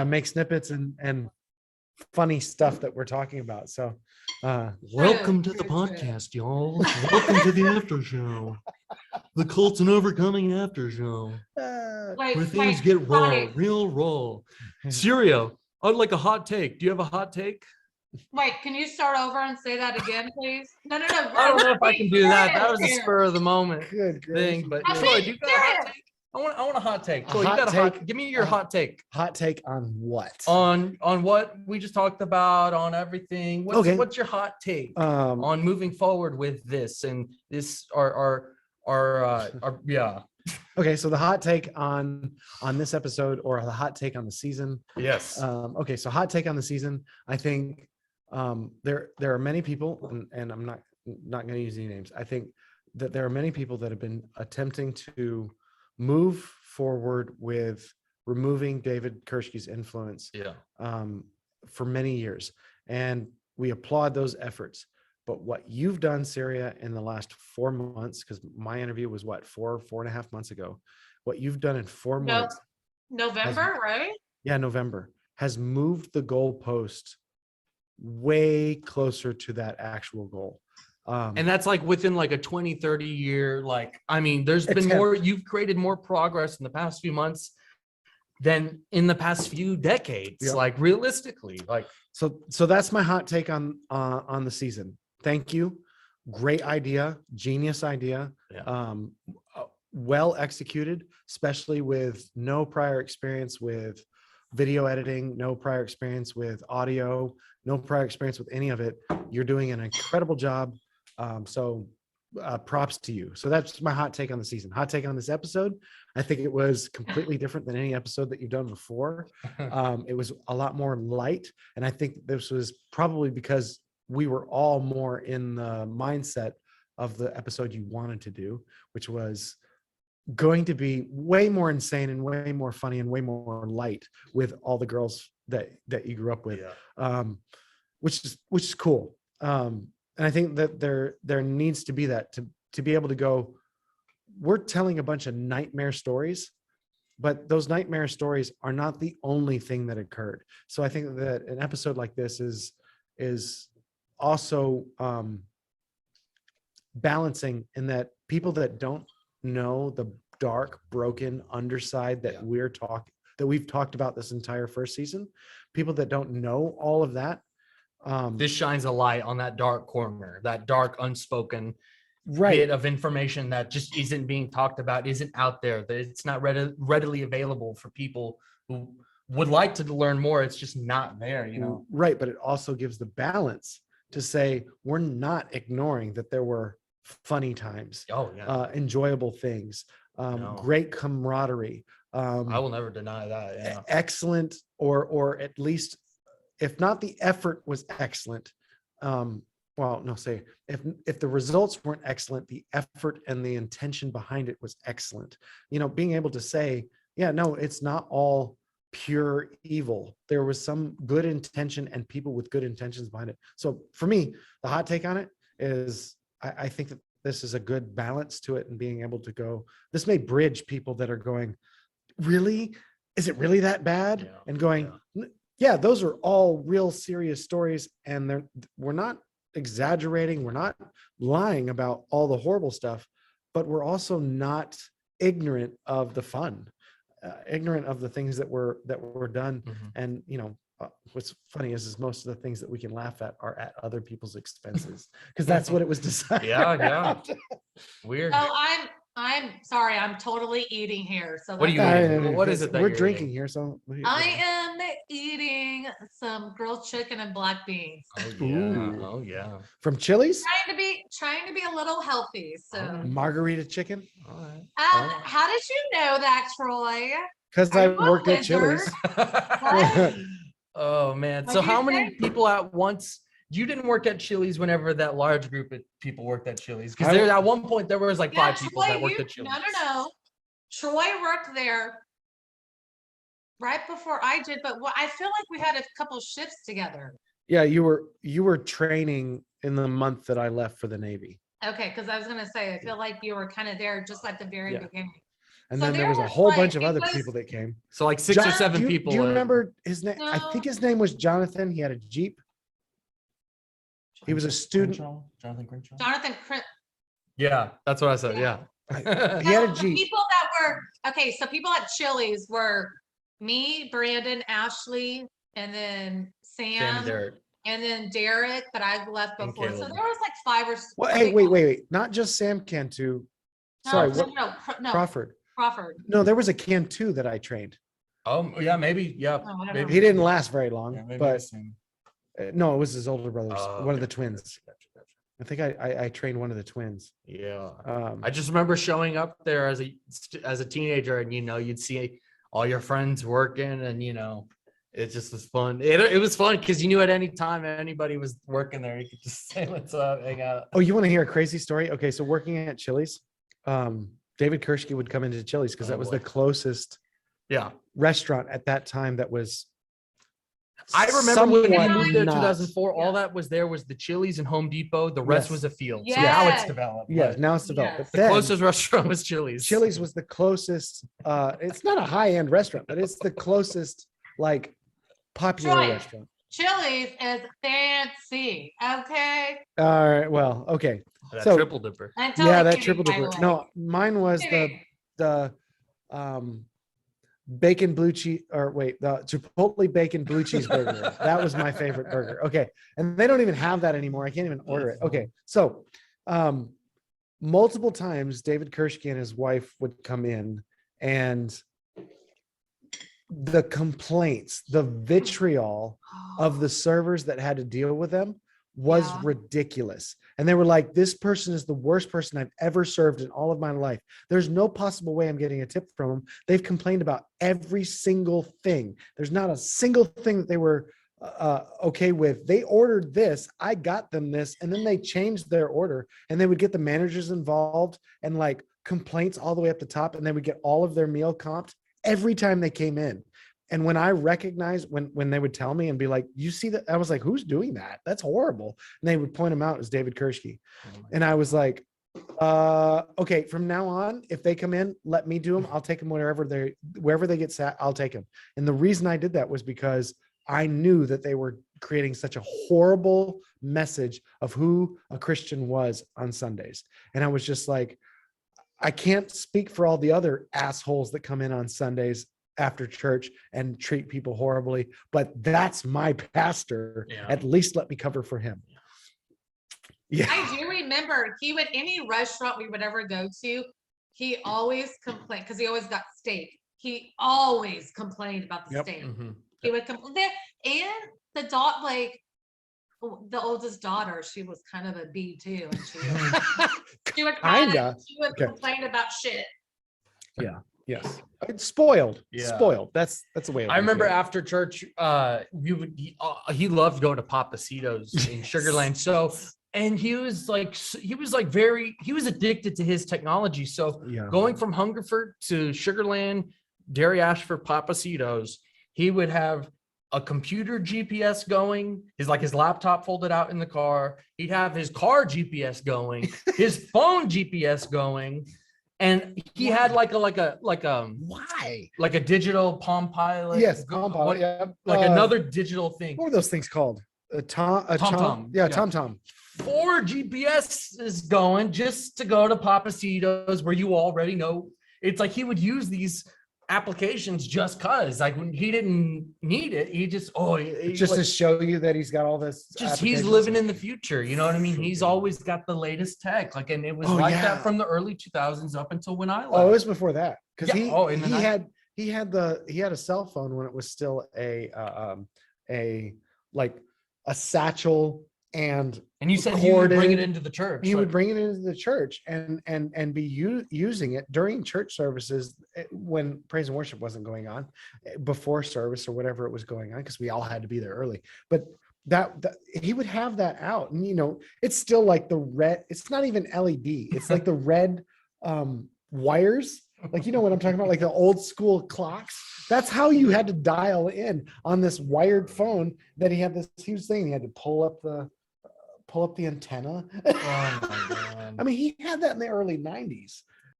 make snippets and funny stuff that we're talking about. So Welcome to the podcast, y'all. Welcome to the after show. The Colton Overcoming after show. Where things get raw, real raw. Syria, I'd like a hot take. Do you have a hot take? Wait, can you start over and say that again, please? No. I don't know if I can do that. That was a spur of the moment good thing. But I'm Troy, being do you got a hot serious. take? I want a hot take. A Troy, you hot got a hot. take? Give me your hot take hot take on what? on what we just talked about, on everything. What's your hot take on moving forward with this and this our yeah. Okay, so the hot take on this episode, or the hot take on the season. Yes. Okay, so hot take on the season. I think there are many people, and I'm not going to use any names. I think that there are many people that have been attempting to move forward with removing David Kurshke's influence for many years, and we applaud those efforts. But what you've done, Syria, in the last 4 months, because my interview was four and a half months ago. What you've done in 4 months, November, right? Yeah, November, has moved the goalpost way closer to that actual goal. And that's like within like a 20, 30 year, there's been more, you've created more progress in the past few months than in the past few decades, realistically. So that's my hot take on the season. Thank you. Great idea, genius idea. Well executed, especially with no prior experience with video editing, no prior experience with audio, no prior experience with any of it. You're doing an incredible job. So props to you. So that's my hot take on the season. Hot take on this episode. I think it was completely different than any episode that you've done before. It was a lot more light. And I think this was probably because we were all more in the mindset of the episode you wanted to do, which was going to be way more insane and way more funny and way more light with all the girls that you grew up with, which is cool. And I think that there needs to be that to be able to go, we're telling a bunch of nightmare stories, but those nightmare stories are not the only thing that occurred. So I think that an episode like this is also balancing, in that people that don't know the dark, broken underside that we've talked about this entire first season, people that don't know all of that, this shines a light on that dark corner, that dark unspoken bit of information that just isn't being talked about, isn't out there, that it's not readily available for people who would like to learn more. It's just not there, Right, but it also gives the balance to say we're not ignoring that there were funny times, enjoyable things, great camaraderie. I will never deny that. Excellent, or at least, if not the effort was excellent, if the results weren't excellent, the effort and the intention behind it was excellent. Being able to say, it's not all pure evil. There was some good intention and people with good intentions behind it. So for me, the hot take on it is I think that this is a good balance to it, and being able to go, this may bridge people that are going, really? Is it really that bad? And going, those are all real serious stories, and we're not exaggerating, we're not lying about all the horrible stuff, but we're also not ignorant of the fun, ignorant of the things that were done. And what's funny is most of the things that we can laugh at are at other people's expenses, because that's what it was designed. Weird. Oh, I'm sorry, I'm totally eating here. So what are you eating? What is it that we're you're drinking eating? here? So I am eating some grilled chicken and black beans. Oh yeah. From Chili's? Trying to be a little healthy. So margarita chicken. All right. How did you know that, Troy? Because I worked at Chili's. Oh man. So how many people at once? You didn't work at Chili's whenever that large group of people worked at Chili's, because there at one point there was like 5 people that worked at Chili's. No. Troy worked there right before I did, but I feel like we had a couple shifts together. Yeah, you were training in the month that I left for the Navy. Okay, because I was gonna say, I feel like you were kind of there just at the very beginning. And So then there there was a was, whole like, bunch of it other was- people that came. So like 6 or John- 7 people. Do you went. remember his name? I think No. his name was Jonathan. He had a Jeep. He was a student. Jonathan Crenshaw. Jonathan Yeah, that's what I said. Yeah. Yeah. He had a No, the Jeep. people that were, okay, so people at Chili's were me, Brandon, Ashley, and then Sam Sam, and Derek. and then Derek that I left And before. So Caleb. there was like 5 or Well, six hey, people. wait. Not just Sam Cantu. No, Sorry, no, what? no, no, Crawford. Crawford. No, there was a Cantu that I trained. Oh yeah, maybe. Yeah. Oh, I don't maybe. He didn't last very long, Yeah, maybe but Sam. no, it was his older brothers, Oh, one of the okay. twins. Gotcha. I think I trained one of the twins. Yeah. Um, I just remember showing up there as a teenager, and you'd see all your friends working, and it just was fun. It was fun because you knew at any time anybody was working there, you could just say what's up, hang out. oh, you want to hear a crazy story? Okay, so working at Chili's, David Kershke would come into Chili's because Oh, that was boy. the closest Yeah, restaurant at that time that was. I remember when we somewhat moved there in not- 2004. Yeah. All that was there was the Chili's and Home Depot. The rest Yes. was a field. So now it's Yes. developed. Yes, but now it's developed. Yes. But the then closest restaurant was Chili's. Chili's was the closest. It's not a high-end restaurant, but it's the closest like popular Troy. restaurant. Chili's is fancy, okay? All right. Well, okay. That So- triple dipper. I'm Yeah, totally that kidding, triple by the dipper. way. No, mine was Kidding. the bacon blue cheese, or wait, the Chipotle bacon blue cheese burger. That was my favorite burger. Okay. And they don't even have that anymore. I can't even order it. Okay. So multiple times David Kershke and his wife would come in, and the complaints, the vitriol of the servers that had to deal with them was Yeah. ridiculous. And they were like, this person is the worst person I've ever served in all of my life. There's no possible way I'm getting a tip from them. They've complained about every single thing. There's not a single thing that they were okay with. They ordered this, I got them this, and then they changed their order, and they would get the managers involved and like complaints all the way up the top, and they would get all of their meal comped every time they came in. And when I recognized, when they would tell me and be like, you see that, I was like, who's doing that? That's horrible. And they would point him out as David Kershke. And I was like, okay, from now on, if they come in, let me do them. I'll take them wherever they get sat, I'll take them. And the reason I did that was because I knew that they were creating such a horrible message of who a Christian was on Sundays. And I was just like, I can't speak for all the other assholes that come in on Sundays after church and treat people horribly, but that's my pastor. Yeah. At least let me cover for him. Yeah. I do remember he would, any restaurant we would ever go to, he always complained, because he always got steak. He always complained about the Yep. steak. Mhm. He would complain, and the dog, like, the oldest daughter, she was kind of a bee too, and she would Kinda. she would Okay. complain about shit. Yes. It's spoiled. Yeah. Spoiled. That's the way. I remember after. after church, he loved going to Papacitos in Sugarland. So, and he was addicted to his technology. So Yeah. going from Hungerford to Sugarland, Dairy Ashford, Papacitos, he would have a computer GPS going, his laptop folded out in the car. He'd have his car GPS going, his phone GPS going, and he had like a Why? digital Palm Pilot. Yes. Palm Pilot, yeah. Another digital thing. What were those things called? A TomTom. Yeah, Yeah. TomTom. 4 GPS is going just to go to Papacitos, where you already know. It's like he would use these applications just cause, like, when he didn't need it, he just Just to show you that he's got all this. he's applications. living in the future. You know what I mean? He's always got the latest tech. Like, and it was Oh, like yeah. that from the early 2000s up until when I left. Oh, it was before that because Yeah. Oh, in the he had a cell phone when it was still a satchel, and and you said he would bring it recorded. into the church. he like- would bring it into the church and be using it during church services when praise and worship wasn't going on, before service or whatever it was going on, because we all had to be there early. But that he would have that out, and it's still like the red. It's not even LED. It's like the red wires. Like, you know what I'm talking about? Like the old school clocks. That's how you had to dial in on this wired phone that he had this huge thing. He had to pull up the antenna. Oh my God. I mean, he had that in the early 90s.